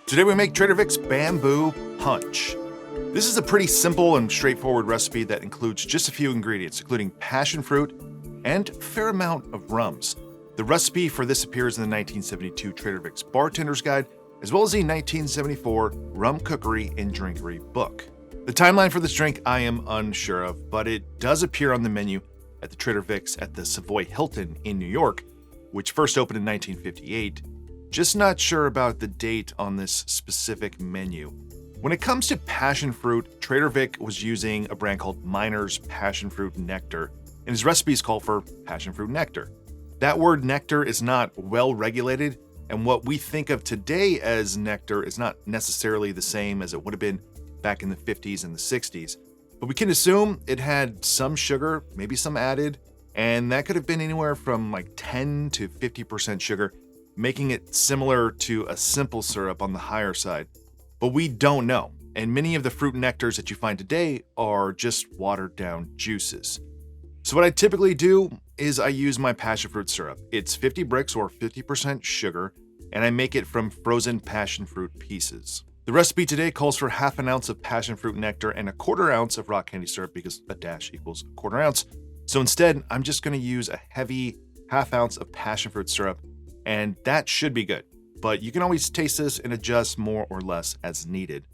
Today we make Trader Vic's Bamboo Punch. This is a pretty simple and straightforward recipe that includes just a few ingredients, including passion fruit and a fair amount of rums. The recipe for this appears in the 1972 Trader Vic's Bartender's Guide, as well as the 1974 Rum Cookery and Drinkery book. The timeline for this drink I am unsure of, but it does appear on the menu at the Trader Vic's at the Savoy Hilton in New York, which first opened in 1958. Just not sure about the date on this specific menu. When it comes to passion fruit, Trader Vic was using a brand called Mynor's Passion Fruit Nectar, and his recipes call for passion fruit nectar. That word nectar is not well regulated, and what we think of today as nectar is not necessarily the same as it would have been back in the 50s and the 60s. But we can assume it had some sugar, maybe some added, and that could have been anywhere from like 10 to 50% sugar, making it similar to a simple syrup on the higher side. But we don't know, and many of the fruit nectars that you find today are just watered down juices. So what I typically do is I use my passion fruit syrup. It's 50 brix or 50% sugar, and I make it from frozen passion fruit pieces. The recipe today calls for half an ounce of passion fruit nectar and a quarter ounce of rock candy syrup because a dash equals a quarter ounce. So instead, I'm just going to use a heavy half ounce of passion fruit syrup, and that should be good. But you can always taste this and adjust more or less as needed.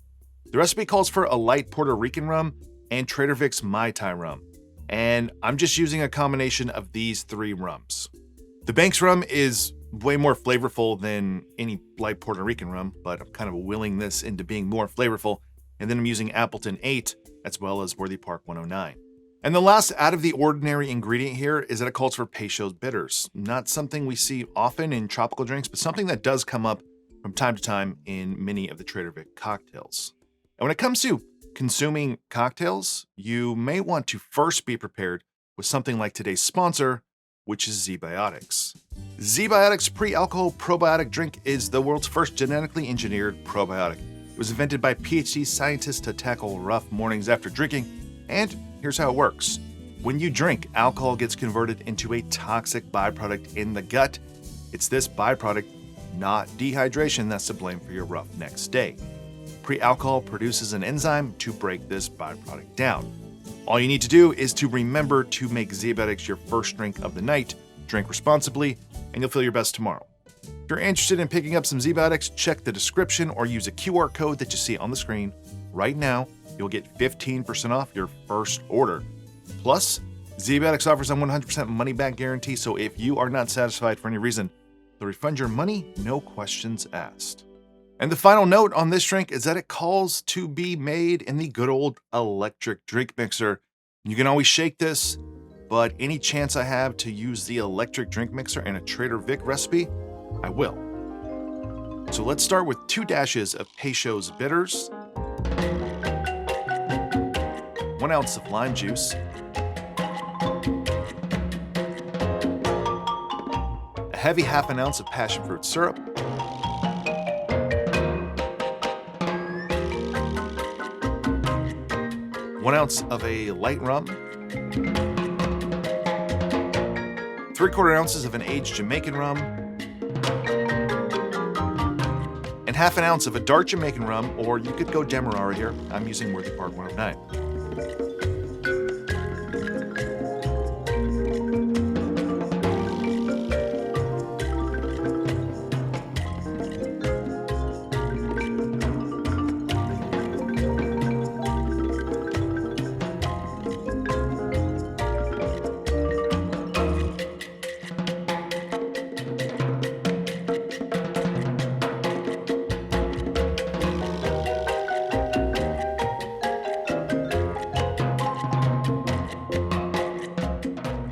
The recipe calls for a light Puerto Rican rum and Trader Vic's Mai Tai rum, and I'm just using a combination of these three rums. The Banks rum is way more flavorful than any light Puerto Rican rum, but I'm kind of willing this into being more flavorful, and then I'm using Appleton 8 as well as Worthy Park 109. And the last out of the ordinary ingredient here is that it calls for Peychaud's bitters. Not something we see often in tropical drinks, but something that does come up from time to time in many of the Trader Vic cocktails. And when it comes to consuming cocktails, you may want to first be prepared with something like today's sponsor, which is Zbiotics. Zbiotics pre-alcohol probiotic drink is the world's first genetically engineered probiotic. It was invented by PhD scientists to tackle rough mornings after drinking, and here's how it works. When you drink, alcohol gets converted into a toxic byproduct in the gut. It's this byproduct, not dehydration, that's to blame for your rough next day. Pre-alcohol produces an enzyme to break this byproduct down. All you need to do is to remember to make Zbiotics your first drink of the night, drink responsibly, and you'll feel your best tomorrow. If you're interested in picking up some Zbiotics, check the description or use a QR code that you see on the screen right now. You'll get 15% off your first order. Plus, Zbiotics offers a 100% money-back guarantee, so if you are not satisfied for any reason, they'll refund your money, no questions asked. And the final note on this drink is that it calls to be made in the good old electric drink mixer. You can always shake this, but any chance I have to use the electric drink mixer in a Trader Vic recipe, I will. So let's start with 2 dashes of Peychaud's bitters, 1 ounce of lime juice, a heavy half an ounce of passion fruit syrup, 1 ounce of a light rum, 3/4 ounces of an aged Jamaican rum, and half an ounce of a dark Jamaican rum, or you could go Demerara here. I'm using Worthy Park 109.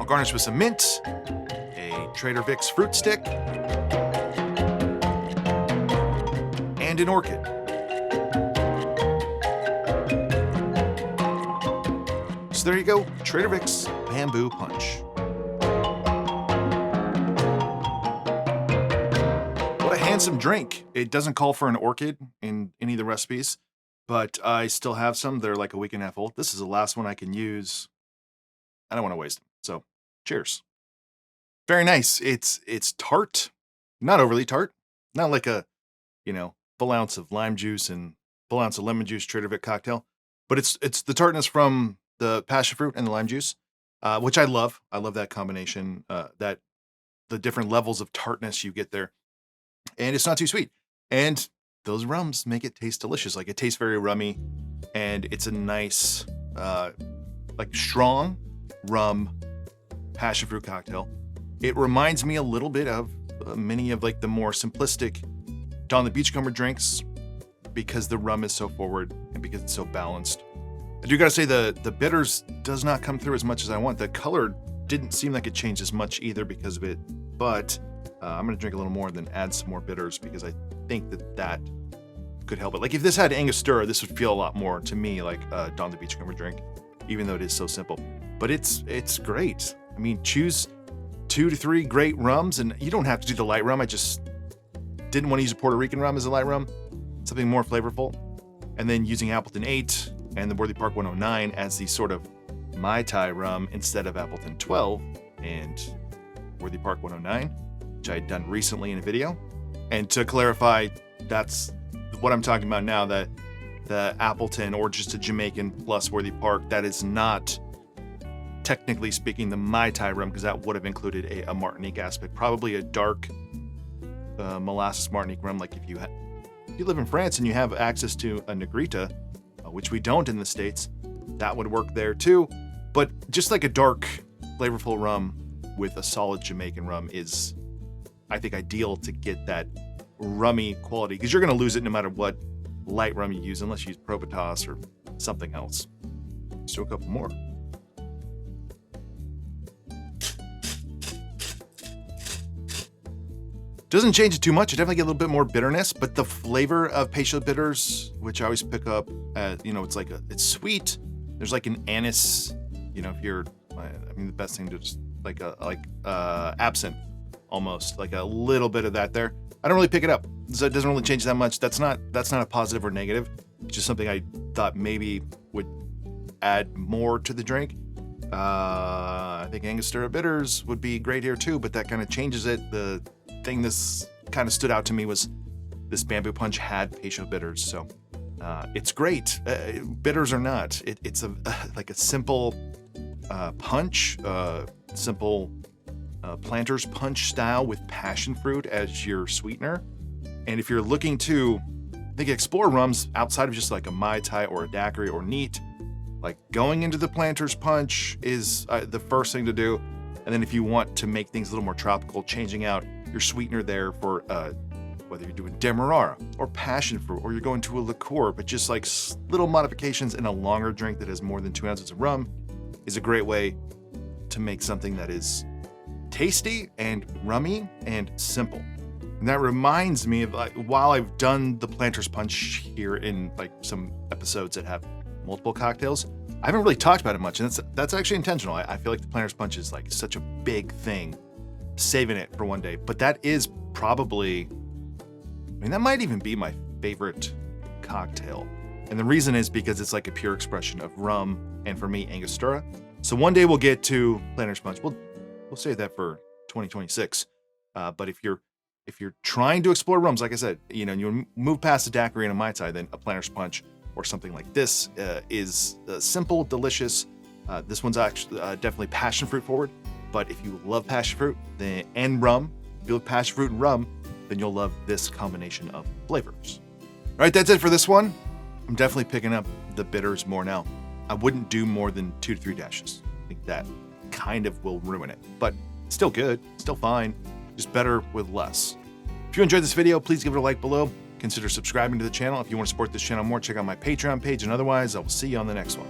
Garnish with some mint, a Trader Vic's fruit stick, and an orchid. So there you go, Trader Vic's Bamboo Punch. What a handsome drink. It doesn't call for an orchid in any of the recipes, but I still have some. They're like a week and a half old. This is the last one I can use. I don't want to waste them, so cheers. Very nice. It's tart, not overly tart, not like a, full ounce of lime juice and full ounce of lemon juice Trader Vic cocktail. But it's the tartness from the passion fruit and the lime juice, which I love. I love that combination, that the different levels of tartness you get there. And it's not too sweet. And those rums make it taste delicious. Like, it tastes very rummy, and it's a nice, like, strong rum passion fruit cocktail. It reminds me a little bit of many of like the more simplistic Don the Beachcomber drinks, because the rum is so forward and because it's so balanced. I do gotta say the bitters does not come through as much as I want. The color didn't seem like it changed as much either because of it, but I'm gonna drink a little more and then add some more bitters because I think that could help it. Like, if this had Angostura, this would feel a lot more to me like Don the Beachcomber drink, even though it is so simple. But it's great. I mean, choose 2 to 3 great rums, and you don't have to do the light rum. I just didn't want to use a Puerto Rican rum as a light rum, something more flavorful. And then using Appleton 8 and the Worthy Park 109 as the sort of Mai Tai rum instead of Appleton 12 and Worthy Park 109, which I had done recently in a video. And to clarify, that's what I'm talking about now, that the Appleton, or just a Jamaican plus Worthy Park, that is not, technically speaking, the Mai Tai rum, because that would have included a Martinique aspect, probably a dark molasses Martinique rum. Like if you live in France and you have access to a Negrita, which we don't in the States, that would work there too. But just like a dark, flavorful rum with a solid Jamaican rum is, I think, ideal to get that rummy quality, because you're going to lose it no matter what light rum you use, unless you use Provitas or something else. Let's do a couple more. Doesn't change it too much. I definitely get a little bit more bitterness, but the flavor of Peychaud bitters, which I always pick up, it's like it's sweet. There's like an anise, if you're, the best thing to just like absinthe, almost like a little bit of that there. I don't really pick it up, so it doesn't really change that much. That's not a positive or negative. It's just something I thought maybe would add more to the drink. I think Angostura bitters would be great here too, but that kind of changes it. The thing this kind of stood out to me was this Bamboo Punch had Peychaud bitters, so it's great. Bitters or not, it's like a simple punch, simple planter's punch style with passion fruit as your sweetener. And if you're looking to, I think, explore rums outside of just like a Mai Tai or a daiquiri or neat, like going into the planter's punch is the first thing to do. And then if you want to make things a little more tropical, changing out your sweetener there for whether you're doing Demerara or passion fruit, or you're going to a liqueur, but just like little modifications in a longer drink that has more than 2 ounces of rum, is a great way to make something that is tasty and rummy and simple. And that reminds me of, like, while I've done the Planter's Punch here in like some episodes that have multiple cocktails, I haven't really talked about it much, and that's actually intentional. I feel like the Planter's Punch is like such a big thing, saving it for one day. But that is probably, that might even be my favorite cocktail. And the reason is because it's like a pure expression of rum, and for me, Angostura. So one day we'll get to Planter's Punch. We'll save that for 2026. But if you're trying to explore rums, like I said, you move past a daiquiri and a Mai Tai, then a Planter's Punch or something like this is simple, delicious. This one's actually definitely passion fruit forward. But if you love passion fruit and rum, if you love passion fruit and rum, then you'll love this combination of flavors. All right, that's it for this one. I'm definitely picking up the bitters more now. I wouldn't do more than 2 to 3 dashes. I think that kind of will ruin it, but still good, still fine, just better with less. If you enjoyed this video, please give it a like below. Consider subscribing to the channel. If you want to support this channel more, check out my Patreon page, and otherwise, I will see you on the next one.